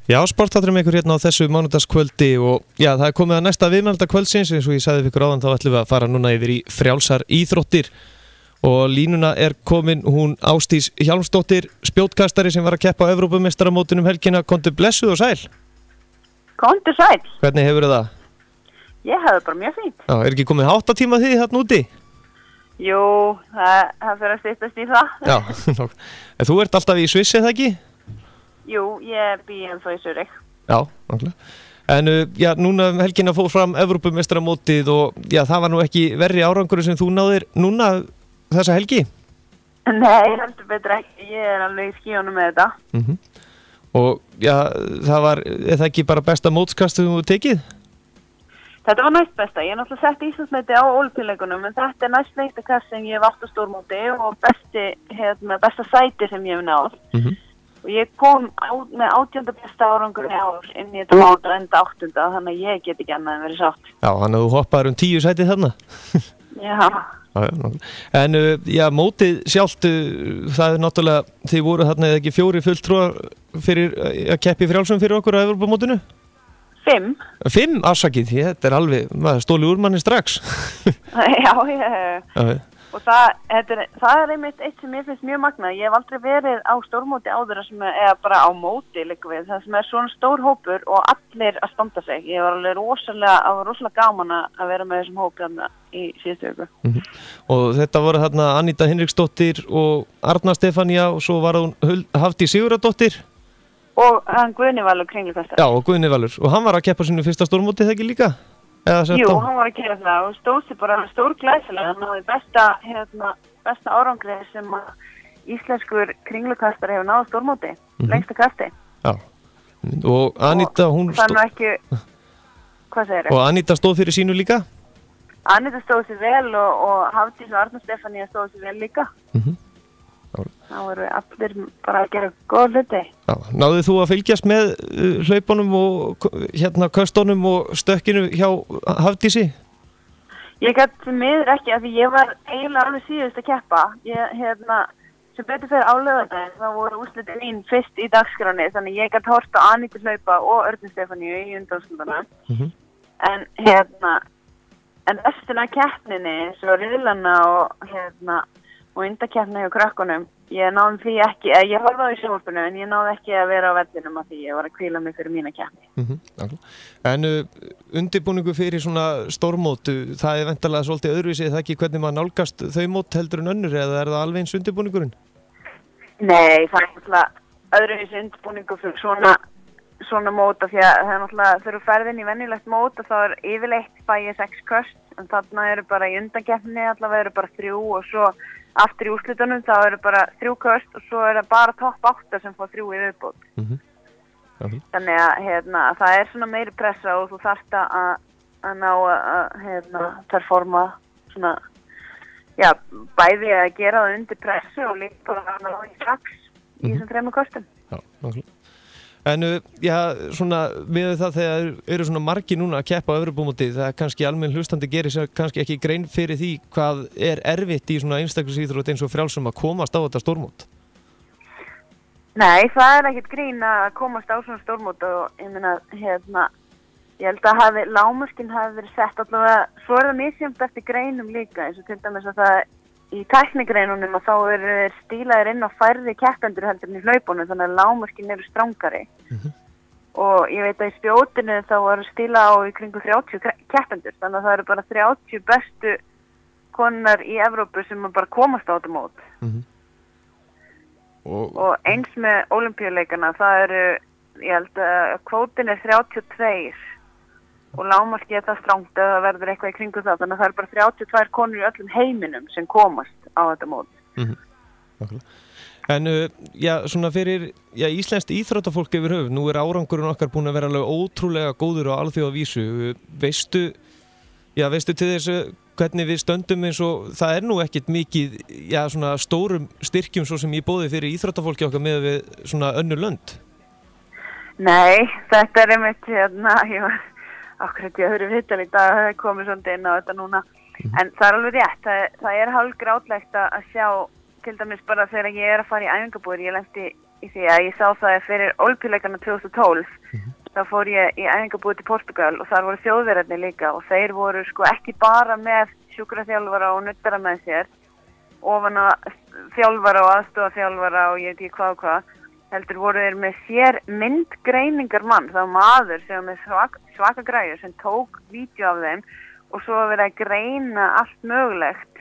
Já, sportþátturinn með ykkur hérna á þessu mánudagskvöldi og já, það komið að næsta viðmælda kvöldsins eins og ég sagði fyrir áðan þá ætlum við að fara núna yfir í frjálsar íþróttir og línuna komin hún Ásdís Hjálmsdóttir, spjótkastari sem var að keppa á Evrópumeistaramótinu helgina. Komdu blessuð og sæl. Komdu sæl. Hvernig hefur það? Ég hefði bara mjög fínt. Já, ekki komið háttatíma því þarna úti? Jú, það fyrir að styttast í það. Já, en þú ert alltaf í Sviss eða ekki? Jú, ég bý ennþá í Zurich. Já, nákvæmlega. En já, núna helgina fór fram Evrópumeistaramótið og já, það var nú ekki verri árangur sem þú náðir núna þessa helgi? Nei, heldur betur ekki. Ég er alveg í skíunum með þetta. Og já, er það ekki bara besta mótskast sem þú tekið? Þetta var næst besta. Ég er náttúrulega sett Íslandsmeti á Ólympíuleikunum, en þetta er næst lengsta kast sem ég hef átt á stórmóti og besta sæti sem ég hef náð. Og ég kom með 18. besta árangur í ár inn í þetta mót og enda 8. þannig að ég get ekki annað en verið sátt. Já, þannig að þú hoppaður 10 sætið þarna. Já. En já, mótið sjálft, það er náttúrulega, þið voru þarna eða ekki 4 fulltrúar fyrir að keppi frjálsum fyrir okkur á Evrópumótinu? 5. 5, afsakið, þetta er alveg, maður stóli úr manni strax. Já. Og það er einmitt eitt sem ég finnst mjög magnað. Ég hef aldrei verið á stórmóti áður eða bara á móti líka við. Það sem er svona stór hópur og allir að standa sig. Ég var alveg rosalega gaman að vera með þessum hópi í síðustu viku. Og þetta voru þarna Aníta Hinriksdóttir og Arna Stefania og svo var hún Hafdís Sigurðardóttir. Og hann Guðni Valur kringlukastari. Já, og Guðni Valur. Og hann var að keppa sínu fyrsta stórmóti, það ekki líka? Jú, hann var að gera það og stóð sér bara stórglæsilega. Hann náði besta árangri sem íslenskur kringlukastari hefur náð stórmóti, lengsta kasti. Já, og Aníta, hún stóð... Þannig ekki, hvað segir þau? Og Aníta stóð fyrir sínu líka? Aníta stóð sér vel og Hafdís og Arna Stefania stóð sér vel líka. Þá voru allir bara að gera góð hluti. Já, náðu þú að fylgjast með hlaupunum og köstunum og stökkinu hjá Hafdísi? Ég gæti miður ekki af því ég var eiginlega alveg síðust að keppa. Sem betur fyrir á laugardaginn þá voru úrslitin mín fyrst í dagskráni þannig ég gæti horft á Anítu hlaupa og Örnu Stefaníu í undanúrslitunum. En restina af keppninni, svo riðlana og undakeppni hjá krökkunum. Ég náði því ekki, ég horfði á í sjónvarpinu en ég náði ekki að vera á vellinum af því ég var að hvíla mig fyrir mína keppni. En undirbúningu fyrir svona stórmót, það er væntanlega svolítið öðruvísi, er það ekki hvernig maður nálgast þau mót heldur en önnur eða er það alveg eins undirbúningurinn? Nei, það er náttúrulega öðruvísi undirbúningu fyrir svona mót af því að það er náttúrulega þegar þú ferð inn í venjulegt mót og þá er yfirleitt bæið 6 köst en þarna eru bara í undankeppni allavega eru bara 3 og svo aftur í úrslitunum þá eru bara 3 köst og svo er það bara topp 8 sem fá 3 í viðbót. Þannig að það er svona meiri pressa og þú þarft að ná að performa svona, já, bæði að gera það undir pressu og líka bara að ná í strax í þessum 3 köstum. Já, nákvæmlega. En já, svona með það þegar eru svona margir núna að keppa á Evrópumóti, það er kannski almenn hlustandi gerir sér kannski ekki grein fyrir því hvað er erfitt í svona einstaklingsíþrótt eins og frjálsum að komast á þetta stórmót? Nei, það er ekkert grín að komast á svona stórmót og ég meina, ég held að lágmörkin hafi verið sett allavega, svo er það misjafnt eftir greinum líka, eins og til dæmis að það í tæknigreinunum að þá eru stílaðir inn á færri keppendur heldur en í hlaupunum þannig að lágmörkin eru strangari og ég veit að í spjótinu þá eru stíla á í kringu 30 keppendur þannig að það eru bara 30 bestu konar í Evrópu sem bara komast á þetta mót og eins með Ólympíuleikana það eru, ég held að kvótin er 32 og lágmarkið er það strangt að það verður eitthvað í kringu það þannig að það eru bara 32 konur í öllum heiminum sem komast á þetta mót. En já, svona fyrir íslenskt íþróttafólk yfir höfuð, nú er árangurinn okkar búin að vera alveg ótrúlega góður á alþjóðavísu. Veistu til þess hvernig við stöndum eins og það er nú ekkert mikið svona stórum styrkjum svo sem ég boði fyrir íþróttafólki okkar með við svona önnur lönd? Nei, þetta er einmitt akkurat ég höfðu viðtal í dag það komið svolítið inn á þetta núna en það er alveg rétt, það er hálf grátlegt að sjá til dæmis bara þegar ég er að fara í æfingabúðir ég lenti í því að ég sá það að fyrir Ólympíuleikana 2012 þá fór ég í æfingabúið til Portugal og þar voru Þjóðverjarnir líka og þeir voru sko ekki bara með sjúkraþjálfara og nuddara með sér ofan að þjálfara og aðstoðarþjálfara og ég veit ekki hvað heldur voru þeir með sér myndgreiningarmann, það var maður sem var með svaka græjur sem tók vídeo af þeim og svo að vera að greina allt mögulegt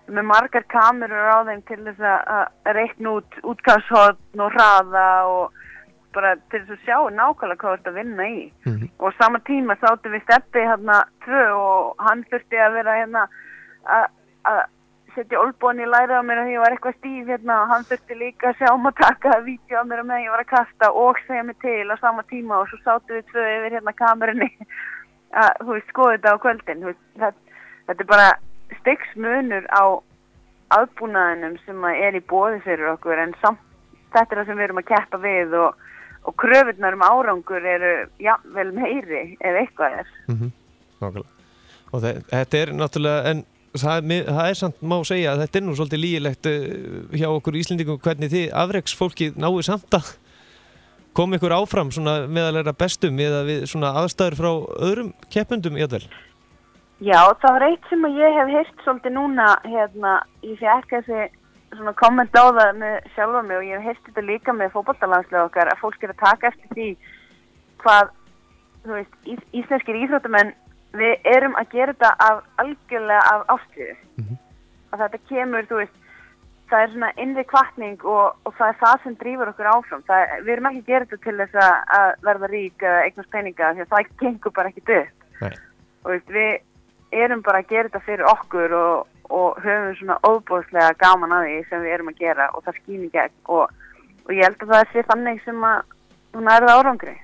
með margar kamerur á þeim til þess að reikna út útkastshorn og hraða og bara til þess að sjá nákvæmlega hvað þetta vinna í. Og sama tíma sátum við Stebbi hérna 2 og hann þurfti að vera hérna að setja olbúan í lærið á mér að ég var eitthvað stíf hérna og hann þurfti líka að sjá að taka vídeo á mér að meðan ég var að kasta og segja mig til á sama tíma og svo sátum við 2 yfir hérna kamerunni að skoða þetta á kvöldin. Þetta er bara stigsmunur á aðbúnaðinum sem í boði fyrir okkur en samt þetta er það sem við erum að keppa við og kröfurnar árangur eru jafnvel meiri ef eitthvað er. Nákvæmlega. Og þetta er náttúrulega, en það samt má segja að þetta er nú svolítið lygilegt hjá okkur Íslendingum hvernig þið afreksfólkið náu samt að koma ykkur áfram svona meðal bestum eða við svona aðstæður frá öðrum keppendum jafnvel. Já, það var eitt sem ég hef heyrt svolítið núna, ég fekk þessi svona komment á það með sjálfa mig og ég hef heyrt þetta líka með fótboltalandsliðið okkar að fólk er að taka eftir því hvað, þú veist, íslenskir íþróttamenn, við erum að gera þetta algjörlega af ástríðu. Að þetta kemur, þú veist, það er svona innri hvatning og það er það sem drífur okkur áfram. Við erum ekki að gera þetta til þess að verða rík eða eignast peninga því að það gengur bara ekkert upp. Nei. Og veist, við erum bara að gera þetta fyrir okkur og höfum svona óbúðslega gaman að því sem við erum að gera og það skýn í gegn og ég held að það sé þannig sem að hún er það árangri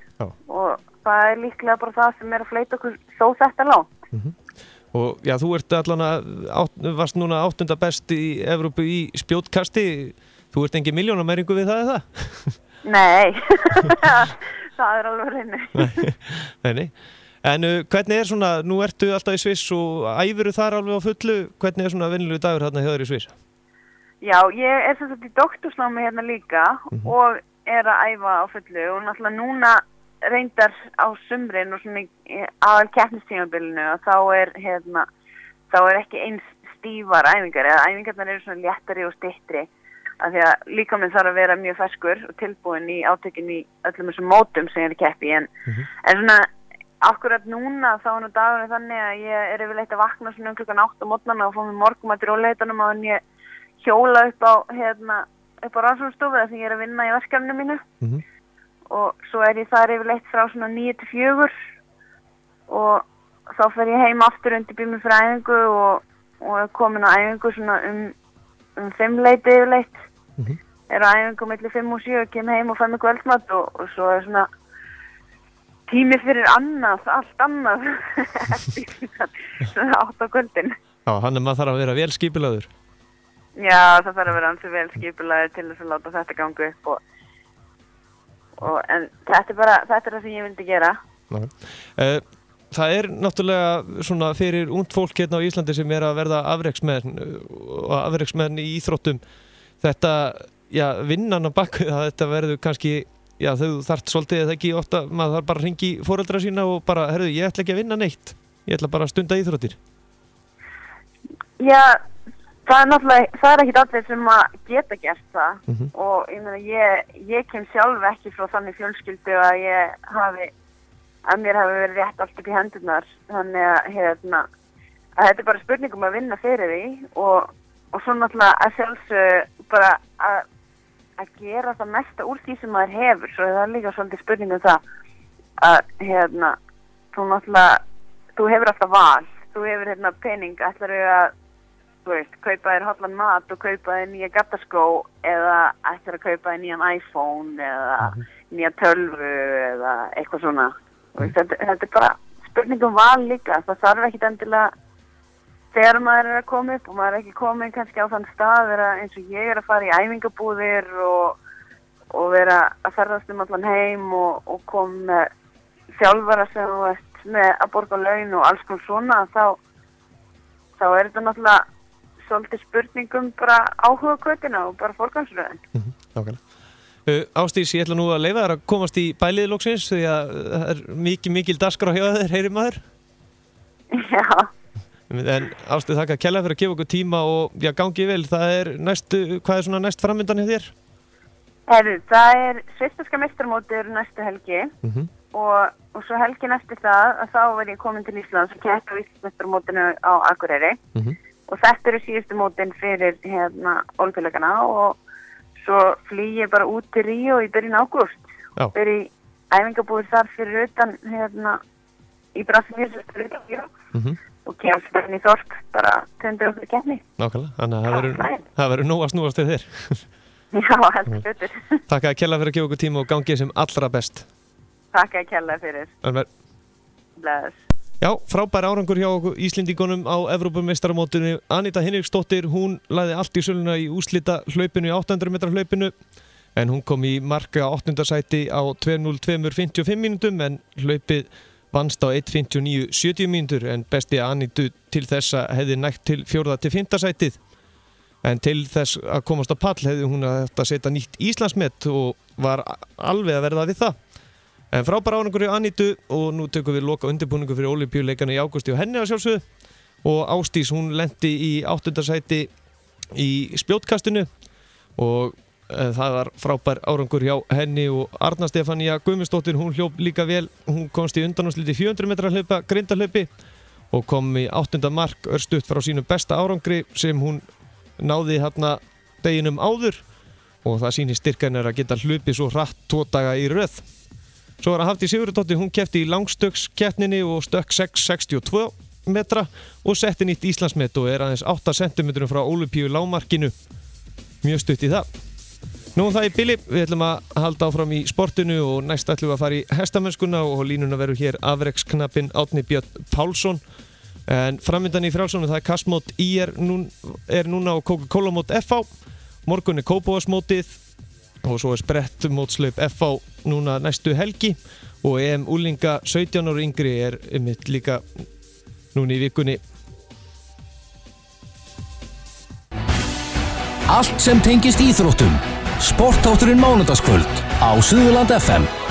og það er líklega bara það sem er að fleyta okkur þó þetta langt. Og já, þú ert allan varst núna 8. best í Evrópu í spjótkasti, þú ert engin milljónamæringu við það eða? Nei, það er alveg reyni. Nei. En hvernig er svona, nú ertu alltaf í Sviss og æfirðu þar alveg á fullu, hvernig er svona venjulegur dagur hérna hjá þér í Sviss? Já, ég er sem sagt í doktorsnámi hérna líka og er að æfa á fullu og náttúrulega núna reyndar á sumrin og svona aðal keppnistímabilinu og þá er ekki eins stífar æfingar eða æfingarnar eru svona léttari og styttri af því að líkaminn þarf að vera mjög ferskur og tilbúin í átökin í öllum þessum mótum sem ég er keppi en svona akkurat núna þá nú dagurinn þannig að ég er yfirleitt að vakna svona klukkan 8 á morgnana og fá mér morgunmat í róleitunum og en ég hjóla upp á rannsóknarstofu þar sem ég er að vinna í verkefninu mínu og svo er ég þar yfirleitt frá svona 9 til 4 og þá fer ég heim aftur undirbý mig fyrir æfingu og er komin á æfingu svona um 5 leyti yfirleitt er á æfingu milli 5 og 7 kem heim og fæ mér kvöldmat og svo er svona tími fyrir annað, allt annað svona 8 á kvöldin. Já, hann maður þarf að vera vel skipulagður. Já, það þarf að vera ansi vel skipulagður til þess að láta þetta ganga upp en þetta er það sem ég vildi gera. Það er náttúrulega svona fyrir ungt fólk hérna á Íslandi sem er að verða afreksmenn í íþróttum þetta, já, vinnan á baku það þetta verður kannski já, þau þarft svolítið eða ekki ofta, maður þarf bara að hringi foreldra sína og bara, herðu, ég ætla ekki að vinna neitt. Ég ætla bara að stunda íþróttir. Já, það er náttúrulega, það er ekkit allir sem að geta gert það og ég meina, ég kem sjálf ekki frá þannig fjölskyldu að mér hafi verið rétt allt upp í hendurnar. Þannig að þetta er bara spurningum að vinna fyrir því og svo náttúrulega að sjálfsög bara að gera það mesta úr því sem maður hefur svo það er líka svolítið spurningum það að þú hefur alltaf val þú hefur pening ætlar að kaupa þér hollan mat og kaupa þér nýja gattaskó eða ætlar að kaupa þér nýjan iPhone eða nýja tölvu eða eitthvað svona þetta er bara spurningum val líka það þarf ekkit endilega þegar maður er að koma upp og maður er ekki komin kannski á þann stað eins og ég er að fara í æfingabúðir og vera að ferðast allan heim og koma með þjálfara sem þú veist með að borga laun og alls konar svona þá er þetta náttúrulega svolítið spurningum bara áhuga hvötina og bara forgangsröðin. Nákvæmlega. Ásdís, ég ætla nú að leyfa þér að komast í bæliði loksins því að það er mikil dagskrá hjá þér, heyri maður. Já. En Ásdís, þakka kærlega fyrir að gefa okkur tíma og já, gangi vel. Hvað er svona næst framöndan hjá þér? Það er sveitarska meistarmótið næstu helgi og svo helgin eftir það að þá verð ég komin til Íslands og keppa á Íslandsmeistarmótinu á Akureyri og þetta eru síðustu mótin fyrir Ólympíuleikana og svo flýg ég bara út til Ríó í byrjun ágúst. Byrja í æfingabúðir þar fyrir utan í Brasilíu fyrir utan Ríó og kemst bara inn í þorp bara 200 okkur keppni. Nákvæmlega, þannig að það verður nóg að snúast til þér. Já, heldur betur. Takk að kærlega fyrir að gefa okkur tíma og gangið sem allra best. Takk að kærlega fyrir. Bless. Já, frábær árangur hjá okkur Íslendingunum á Evrópumeistaramótinu. Anita Hinriksdóttir, hún lagði allt í söluna í úrslita hlaupinu í 800 metra hlaupinu en hún kom í marka 8. sæti á 2:02:55 mínútum en hlaupið vannst á 1:59:70 mínútur en besti Anitu til þessa hefði nægt til 4. til 5. sætið. En til þess að komast á pall hefði hún að setja nýtt Íslandsmet og var alveg að verða við það. En frábær árangur hjá Anitu og nú tökum við loka undirbúningu fyrir Ólympíuleikana í ágústi og henni á sjálfsögðu. Og Ásdís, hún lenti í 8. sæti í spjótkastinu og það var frábær árangur hjá henni og Arna Stefania Guðmundsdóttir, hún hljóp líka vel. Hún komst í undanúrslit í 400 metra hlaupa, grindahlaupi og kom í 8. mark örstutt frá sínum besta árangri sem hún náði hérna deginum áður og það sýnir styrk hennar að geta hlupið svo hratt 2 daga í röð. Svo var Hafdís Sigurðardóttir, hún keppti í langstökskeppninni og stökk 6:62 metra og setti nýtt Íslandsmet og aðeins 8 cm frá Ólympíu lágmarkinu. Mjög stutt í það. Nú það í bili, við ætlum að halda áfram í sportinu og næst ætlum við að fara í hestamennskuna og línuna verður hér afreksknappinn Árni Björn Pálsson. En framöndan í frjálsónu það kastmót er núna á Coca-Cola mót FH, morgun Kópavogsmótið og svo sprettmótslaup FH núna næstu helgi og EM úlinga 17 ára yngri einmitt líka núna í vikunni. Allt sem tengist íþróttum, sportátturinn mánudagskvöld á Suðurland FM.